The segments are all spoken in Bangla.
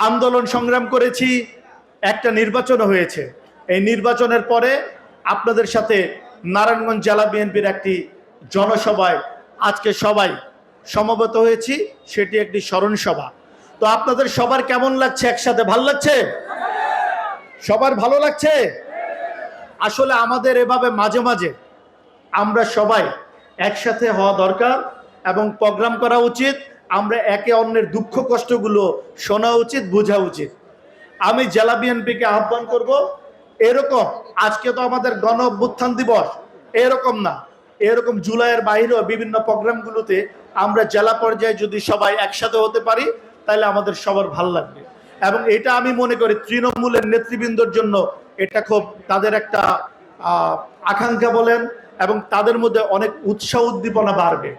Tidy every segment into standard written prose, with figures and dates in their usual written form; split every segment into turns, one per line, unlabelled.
আন্দোলন সংগ্রাম করেছি, একটা নির্বাচনও হয়েছে। এই নির্বাচনের পরে আপনাদের সাথে নারায়ণগঞ্জ জেলা বিএনপির একটি জনসভায় আজকে সবাই সমবেত হয়েছি, সেটি একটি স্মরণ সভা। তো আপনাদের সবার কেমন লাগছে? একসাথে ভালো লাগছে? সবার ভালো লাগছে? আসলে আমাদের এভাবে মাঝে মাঝে আমরা সবাই একসাথে হওয়া দরকার এবং প্রোগ্রাম করা উচিত। আমরা একে অন্যের দুঃখ কষ্টগুলো শোনা উচিত, বোঝা উচিত। আমি জেলা বিএনপিকে আহ্বান করব, এরকম আজকে তো আমাদের গণ অভ্যুত্থান দিবস, এরকম না, এরকম জুলাইয়ের বাইরেও বিভিন্ন প্রোগ্রামগুলোতে আমরা জেলা পর্যায়ে যদি সবাই একসাথে হতে পারি তাহলে আমাদের সবার ভালো লাগবে। এবং এটা আমি মনে করি তৃণমূলের নেতৃবৃন্দর জন্য এটা খুব তাদের একটা আকাঙ্ক্ষা বলেন, এবং তাদের মধ্যে অনেক উৎসাহ উদ্দীপনা বাড়বে।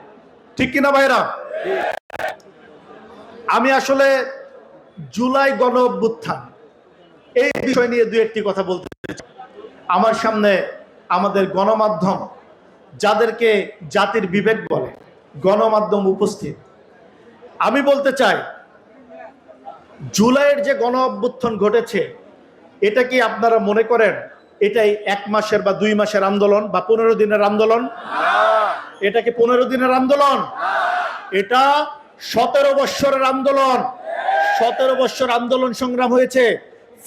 ঠিক কিনা ভাইরা? আমি আসলে জুলাই গণ অভ্যুত্থান এই বিষয় নিয়ে দুই একটি কথা বলতে চাই। আমার সামনে আমাদের গণমাধ্যম, যাদেরকে জাতির বিবেক বলে, গণমাধ্যম উপস্থিত। আমি বলতে চাই, জুলাইয়ের যে গণ অভ্যুত্থান ঘটেছে, এটা কি আপনারা মনে করেন এটাই 1 মাসের বা 2 মাসের আন্দোলন বা 15 দিনের আন্দোলন? এটা কি 15 দিনের আন্দোলন? এটা 17 বৎসরের আন্দোলন। 17 বৎসর আন্দোলন সংগ্রাম হয়েছে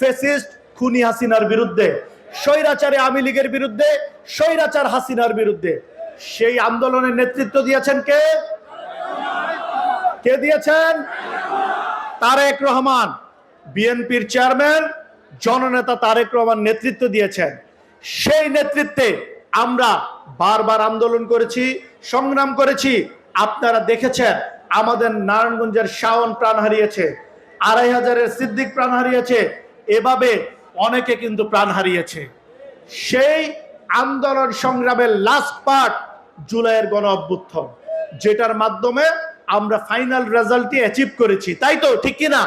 ফ্যাসিস্ট খুনি হাসিনার বিরুদ্ধে, স্বৈরাচারী আওয়ামী লীগের বিরুদ্ধে, স্বৈরাচার হাসিনার বিরুদ্ধে। সেই আন্দোলনের নেতৃত্ব দিয়েছেন কে? কে দিয়েছেন? তারেক রহমান, বিএনপির চেয়ারম্যান জননেতা তারেক রহমান নেতৃত্ব দিয়েছেন। সেই নেতৃত্বে আমরা বারবার আন্দোলন করেছি, সংগ্রাম করেছি। আপনারা দেখেছেন আমাদের নারায়ণগঞ্জের শাওন প্রাণ হারিয়েছে, 2500-এর সিদ্দিক প্রাণ হারিয়েছে, এভাবে অনেকে কিন্তু প্রাণ হারিয়েছে। সেই আন্দোলন সংগ্রামের লাস্ট পার্ট জুলাইয়ের গণ অভ্যুত্থান, যেটার মাধ্যমে আমরা ফাইনাল রেজাল্টটি অ্যাচিভ করেছি, তাই তো? ঠিক কিনা?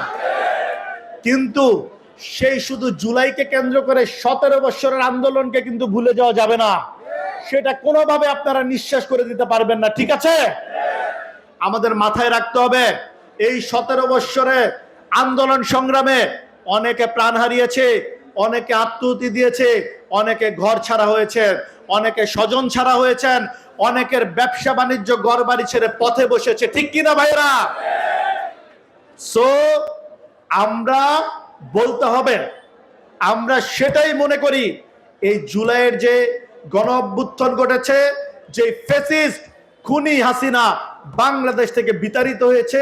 কিন্তু সেই শুধু জুলাইকে কেন্দ্র করে 17 বছরের আন্দোলনকে কিন্তু ভুলে যাওয়া যাবে না। সেটা কোনোভাবে আপনারা নিঃশ্বাস করে দিতে পারবেন না, ঠিক আছে? আমাদের মাথায় রাখতে হবে, এই 17 বছরে আন্দোলন সংগ্রামে অনেকে প্রাণ হারিয়েছে, অনেকে আত্মহত্যা দিয়েছে, অনেকে ঘর ছাড়া হয়েছে, অনেকে স্বজন ছাড়া হয়েছেন, অনেকের ব্যবসা বাণিজ্য ঘর বাড়ি ছেড়ে পথে বসেছে, ঠিক কিনা ভাইরা? সো আমরা বলতে হবে, আমরা সেটাই মনে করি, এই জুলাইয়ের যে গণ অভ্যুত্থান ঘটেছে, যে ফ্যাসিস্ট খুনি হাসিনা বাংলাদেশ থেকে বিতাড়িত হয়েছে,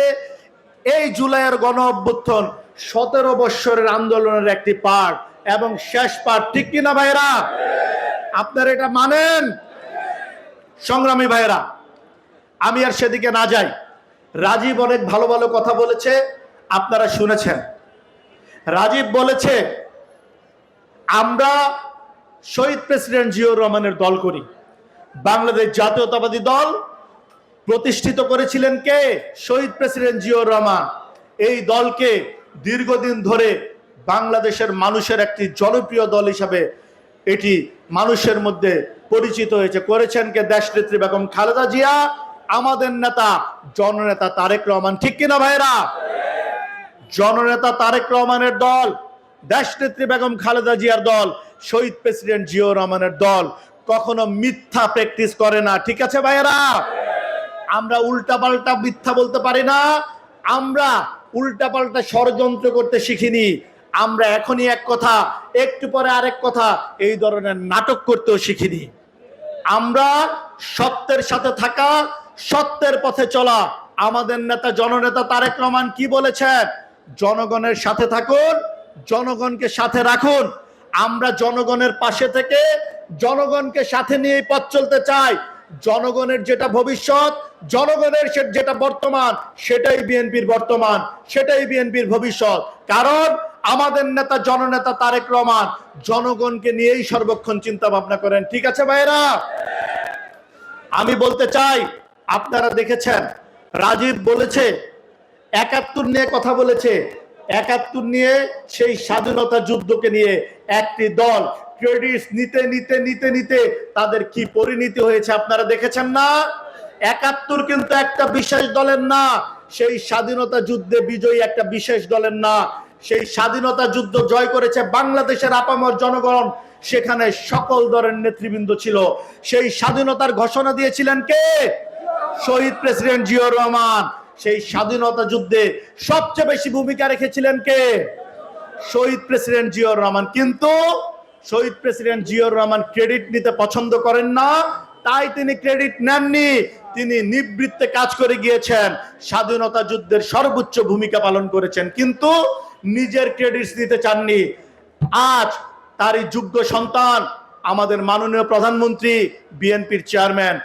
এই জুলাইয়ের গণ অভ্যুত্থান 17 বৎসরের আন্দোলনের একটি পার্ট এবং শেষ পার্ট, ঠিক কিনা ভাইরা? আপনারা এটা মানেন? সংগ্রামী ভাইরা, আমি আর সেদিকে না যাই। রাজীব অনেক ভালো ভালো কথা বলেছে, আপনারা শুনেছেন। রাজীব বলেছে আমরা শহীদ প্রেসিডেন্ট জিয়াউর রহমানের দল করি। বাংলাদেশ জাতীয়তাবাদী দল প্রতিষ্ঠিত করেছিলেন কে? শহীদ প্রেসিডেন্ট জিয়াউর রহমান। এই দলকে দীর্ঘদিন ধরে বাংলাদেশের মানুষের একটি জনপ্রিয় দল হিসাবে এটি মানুষের মধ্যে পরিচিত হয়েছে। করেছেন কে? দেশনেত্রী বেগম খালেদা জিয়া, আমাদের নেতা জননেতা তারেক রহমান, ঠিক কিনা ভাইরা? জননেতা তারেক রহমানের দল, দেশনেত্রী বেগম খালেদা জিয়ার দল, শহীদ প্রেসিডেন্ট জিয়াউর রহমানের দল কখনো মিথ্যা প্র্যাকটিস করে না, ঠিক আছে ভাইরা? আমরা উল্টাপাল্টা মিথ্যা বলতে পারি না, আমরা উল্টাপাল্টা ষড়যন্ত্র করতে শিখিনি। আমরা এখনই এক কথা, একটু পরে আরেক কথা, এই ধরনের নাটক করতেও শিখিনি। আমরা সত্যের সাথে থাকা, সত্যের পথে চলা। আমাদের নেতা জননেতা তারেক রহমান কি বলেছেন? জনগণের সাথে থাকুন, জনগণকে সাথে রাখুন। আমরা জনগণের পাশে থেকে জনগণকে সাথে নিয়ে পথ চলতে চাই। জনগণের যেটা ভবিষ্যৎ, জনগণের যেটা বর্তমান, সেটাই বিএনপির বর্তমান, সেটাই বিএনপির ভবিষ্যৎ। কারণ আমাদের নেতা জননেতা তারেক রহমান জনগণকে নিয়েই সর্বক্ষণ চিন্তা ভাবনা করেন, ঠিক আছে ভাইরা? আমি বলতে চাই, আপনারা দেখেছেন রাজীব বলেছে 71 নিয়ে কথা বলেছে, 71 নিয়ে সেই স্বাধীনতা যুদ্ধকে নিয়ে একটি দল ক্রেডিট নিতে নিতে নিতে নিতে তাদের কি পরিণতি হয়েছে আপনারা দেখেছেন না? 71 কিন্তু একটা বিশেষ দলের না, সেই স্বাধীনতা যুদ্ধে বিজয়ী একটা বিশেষ দলের না, সেই স্বাধীনতা যুদ্ধ জয় করেছে বাংলাদেশের আপামর জনগণ, সেখানে সকল দলের নেতৃবৃন্দ ছিল। সেই স্বাধীনতার ঘোষণা দিয়েছিলেন কে? শহীদ প্রেসিডেন্ট জিয়াউর রহমান। সেই স্বাধীনতা যুদ্ধে সবচেয়ে বেশি ভূমিকা রেখেছিলেন কে? শহীদ প্রেসিডেন্ট জিয়াউর রহমান। কিন্তু শহীদ প্রেসিডেন্ট জিয়াউর রহমান ক্রেডিট নিতে পছন্দ করেন না, তাই তিনি ক্রেডিট নেননি। তিনি নিবৃত্তে কাজ করে গিয়েছেন, স্বাধীনতা যুদ্ধের সর্বোচ্চ ভূমিকা পালন করেছেন, কিন্তু নিজের ক্রেডিট নিতে চাননি। আজ তারই যোগ্য সন্তান আমাদের মাননীয় প্রধানমন্ত্রী, বিএনপির চেয়ারম্যান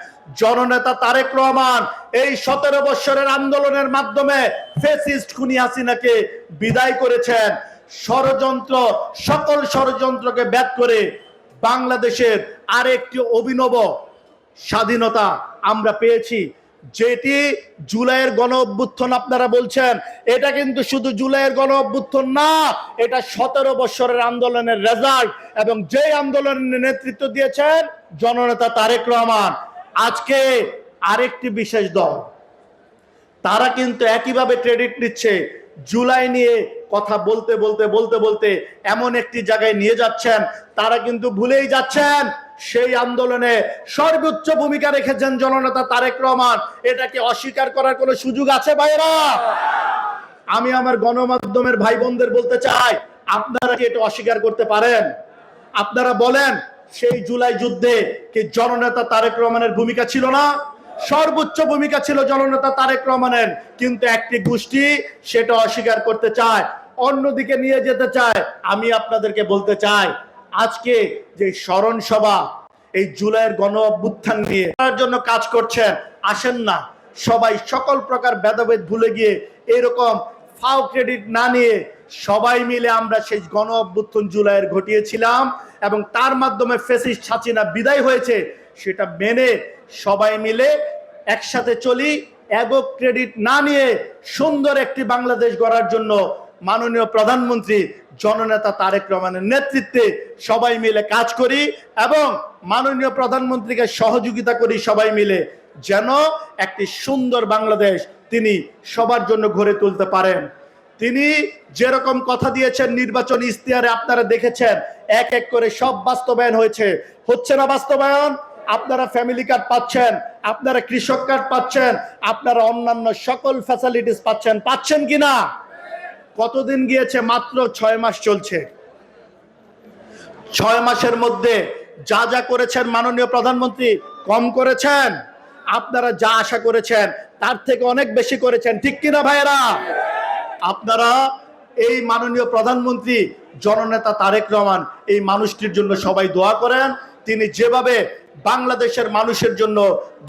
জননেতা তারেক রহমান এই 17 বছরের আন্দোলনের মাধ্যমে ফ্যাসিস্ট খুনি হাসিনাকে বিদায় করেছেন। ষড়যন্ত্র, সকল ষড়যন্ত্রকে ব্যাদ করে বাংলাদেশের আরেকটি অভিনব স্বাধীনতা আমরা পেয়েছি, যেটি জুলাইয়ের গণ অভ্যুত্থান আপনারা বলছেন, এটা কিন্তু শুধু জুলাইয়ের গণ অভ্যুত্থান না, এটা 17 বছরের আন্দোলনের রেজাল্ট। এবং যে আন্দোলনের নেতৃত্ব দিয়েছেন জননেতা তারেক রহমান। আজকে আরেকটি বিশেষ দল, তারা কিন্তু একইভাবে ক্রেডিট নিচ্ছে। জুলাই নিয়ে কথা বলতে বলতে বলতে বলতে এমন একটি জায়গায় নিয়ে যাচ্ছেন, তারা কিন্তু ভুলেই যাচ্ছেন সেই আন্দোলনে সর্বোচ্চ ভূমিকা রেখেছেন জননেতা তারেক রহমান। এটাকে অস্বীকার করার কোনো সুযোগ আছে ভাইরা? আমি আমার গণমাধ্যমের ভাই বোনদের বলতে চাই, আপনারা কি এটা অস্বীকার করতে পারেন? আপনারা বলেন, সেই জুলাই যুদ্ধে কি জননেতা তারেক রহমানের ভূমিকা ছিল না? সর্বোচ্চ ভূমিকা ছিল জননেতা তারেক রহমানের, কিন্তু একটি গোষ্ঠী সেটা অস্বীকার করতে চায়, অন্যদিকে নিয়ে যেতে চায়। আমি আপনাদেরকে বলতে চাই, আজকে যে স্মরণ সভা এই জুলাইয়ের গণ অভ্যুত্থান নিয়ে তার জন্য কাজ করছেন, আসেন না সবাই সকল প্রকার ভেদাভেদ ভুলে গিয়ে এরকম ফাও ক্রেডিট না নিয়ে সবাই মিলে আমরা সেই গণ অভ্যুত্থান জুলাইয়ের ঘটিয়েছিলাম এবং তার মাধ্যমে ফ্যাসিস্ট হাসিনা বিদায় হয়েছে, সেটা মেনে সবাই মিলে একসাথে চলি। একক ক্রেডিট না নিয়ে সুন্দর একটি বাংলাদেশ গড়ার জন্য মাননীয় প্রধানমন্ত্রী জননেতা তারেক রহমানের নেতৃত্বে সবাই মিলে কাজ করি এবং মাননীয় প্রধানমন্ত্রীকে সহযোগিতা করি সবাই মিলে, যেন একটি সুন্দর বাংলাদেশ তিনি সবার জন্য গড়ে তুলতে পারেন। তিনি যেরকম কথা দিয়েছেন নির্বাচনী ইশতেহারে, আপনারা দেখেছেন এক এক করে সব বাস্তবায়ন হচ্ছে না বাস্তবায়ন? আপনারা ফ্যামিলি কার্ড পাচ্ছেন, আপনারা কৃষক কার্ড পাচ্ছেন, আপনারা অন্যান্য সকল ফ্যাসিলিটিস পাচ্ছেন কিনা? কতদিন গিয়েছে? মাত্র 6 মাস চলছে। 6 মাসের মধ্যে যা যা করেছেন মাননীয় প্রধানমন্ত্রী কম করেছেন? আপনারা যা আশা করেছেন তার থেকে অনেক বেশি করেছেন, ঠিক কিনা ভাইয়েরা? আপনারা এই মাননীয় প্রধানমন্ত্রী জননেতা তারেক রহমান, এই মানুষটির জন্য সবাই দোয়া করেন। তিনি যেভাবে বাংলাদেশের মানুষের জন্য,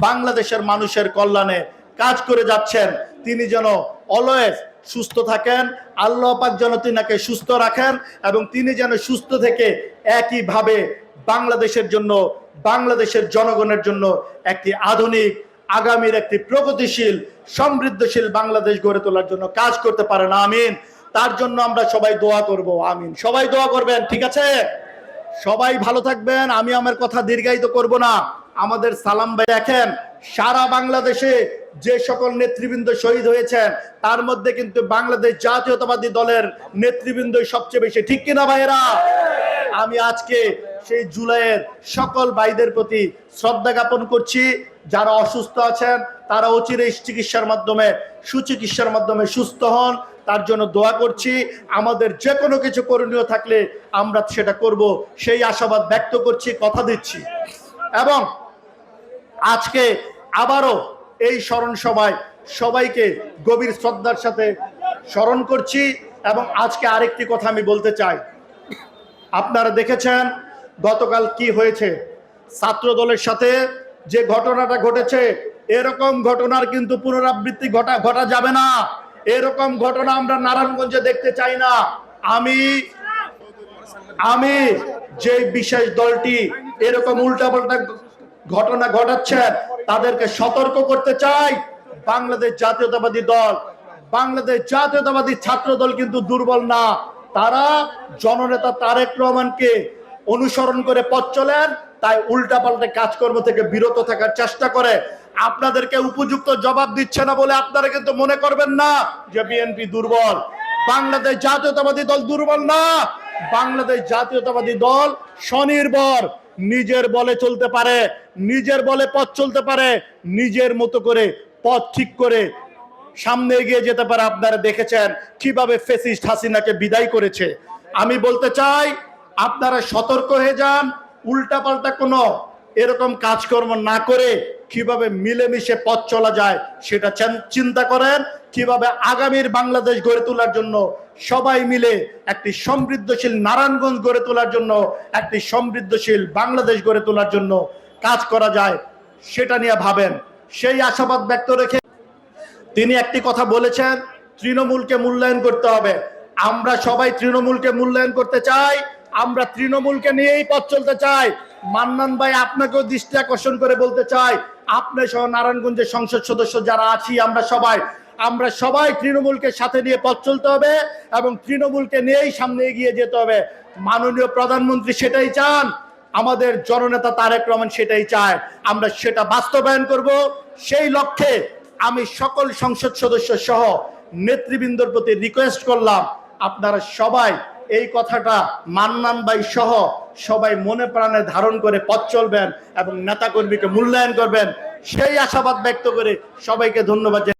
বাংলাদেশের মানুষের কল্যাণে কাজ করে যাচ্ছেন, তিনি যেন অলওয়েজ সুস্থ থাকেন, আল্লাহ পাক যেন তিনাকে সুস্থ রাখেন এবং তিনি যেন সুস্থ থেকে একইভাবে বাংলাদেশের জন্য, বাংলাদেশের জনগণের জন্য একটি আধুনিক, আগামীর একটি প্রগতিশীল, সমৃদ্ধশীল বাংলাদেশ গড়ে তোলার জন্য কাজ করতে পারেন। আমিন। তার জন্য আমরা সবাই দোয়া করব। আমিন। সবাই দোয়া করবেন, ঠিক আছে? সবাই ভালো থাকবেন। আমি আমার কথা দীর্ঘায়িত করব না। আমাদের সালাম ভাই দেখেন, সারা বাংলাদেশে যে সকল নেতৃবৃন্দ শহীদ হয়েছেন তার মধ্যে কিন্তু বাংলাদেশ জাতীয়তাবাদী দলের নেতৃবৃন্দই সবচেয়ে বেশি, ঠিক কিনা ভাইয়েরা? আমি আজকে সেই জুলাইয়ের সকল ভাইদের প্রতি শ্রদ্ধা জ্ঞাপন করছি। যারা অসুস্থ আছেন তারা অচিরেই চিকিৎসার মাধ্যমে, সুচিকিৎসার মাধ্যমে সুস্থ হন, তার জন্য দোয়া করছি। আমাদের যে কোনো কিছু করণীয় থাকলে আমরা সেটা করব, সেই আশাবাদ ব্যক্ত করছি, কথা দিচ্ছি। এবং আজকে আবারও এই স্মরণ সভায় সবাইকে গভীর শ্রদ্ধার সাথে স্মরণ করছি। এবং আজকে আরেকটি কথা আমি বলতে চাই, আপনারা দেখেছেন গতকাল কি হয়েছে ছাত্র দলের সাথে যে ঘটনাটা ঘটেছে, এরকম ঘটনার কিন্তু পুনরাবৃত্তি ঘটা যাবে না। এরকম ঘটনা আমরা নারায়ণগঞ্জে দেখতে চাই না। আমি যে বিশেষ দলটি এরকম উল্টাপাল্টা ঘটনা ঘটাচ্ছেন তাদেরকে সতর্ক করতে চাই। বাংলাদেশ জাতীয়তাবাদী দল, বাংলাদেশ জাতীয়তাবাদী ছাত্র দল কিন্তু দুর্বল না। তারা জননেতা তারেক রহমানকে অনুসরণ করে পথ চলেন, তাই উল্টাপাল্টা কাজকর্ম থেকে বিরত থাকার চেষ্টা করে। আপনাদেরকে উপযুক্ত জবাব দিচ্ছে না বলে আপনারা কিন্তু মনে করবেন না যে বিএনপি দুর্বল। বাংলাদেশ জাতীয়তাবাদী দল দুর্বল না, বাংলাদেশ জাতীয়তাবাদী দল স্বনির্ভর, নিজের বলে চলতে পারে, নিজের বলে পথ চলতে পারে, নিজের মতো করে পথ ঠিক করে সামনে এগিয়ে যেতে পারে। আপনারা দেখেছেন কিভাবে ফ্যাসিস্ট হাসিনাকে বিদায় করেছে। আমি বলতে চাই আপনারা সতর্ক হয়ে যান, উল্টাপাল্টা কোনো এরকম কাজকর্ম না করে কিভাবে মিলেমিশে পথ চলা যায় সেটা চিন্তা করেন। কিভাবে আগামীর বাংলাদেশ গড়ে তোলার জন্য সবাই মিলে একটি সমৃদ্ধশীল নারায়ণগঞ্জ গড়ে তোলার জন্য, একটি সমৃদ্ধশীল বাংলাদেশ গড়ে তোলার জন্য কাজ করা যায় সেটা নিয়ে ভাবেন। সেই আশাবাদ ব্যক্ত রেখে তিনি একটি কথা বলেছেন, তৃণমূলকে মূল্যায়ন করতে হবে। আমরা সবাই তৃণমূলকে মূল্যায়ন করতে চাই, আমরা তৃণমূলকে নিয়েই পথ চলতে চাই। মান্নান ভাই, আপনাকেও দৃষ্টি আকর্ষণ করে বলতে চাই, আপনি সহ নারায়ণগঞ্জের সংসদ সদস্য যারা আছি আমরা সবাই তৃণমূলকে সাথে নিয়ে পথ চলতে হবে এবং তৃণমূলকে নিয়েই সামনে এগিয়ে যেতে হবে। মাননীয় প্রধানমন্ত্রী সেটাই চান, আমাদের জননেতা তারেক রহমান সেটাই চায়, আমরা সেটা বাস্তবায়ন করব। সেই লক্ষ্যে আমি সকল সংসদ সদস্য সহ নেতৃবৃন্দর প্রতি রিকোয়েস্ট করলাম, আপনারা সবাই এই কথাটা মান্নান ভাই সহ সবাই মনে প্রাণে ধারণ করে পথ চলবেন এবং নেতাকর্মীকে মূল্যায়ন করবেন। সেই আশাবাদ ব্যক্ত করে সবাইকে ধন্যবাদ।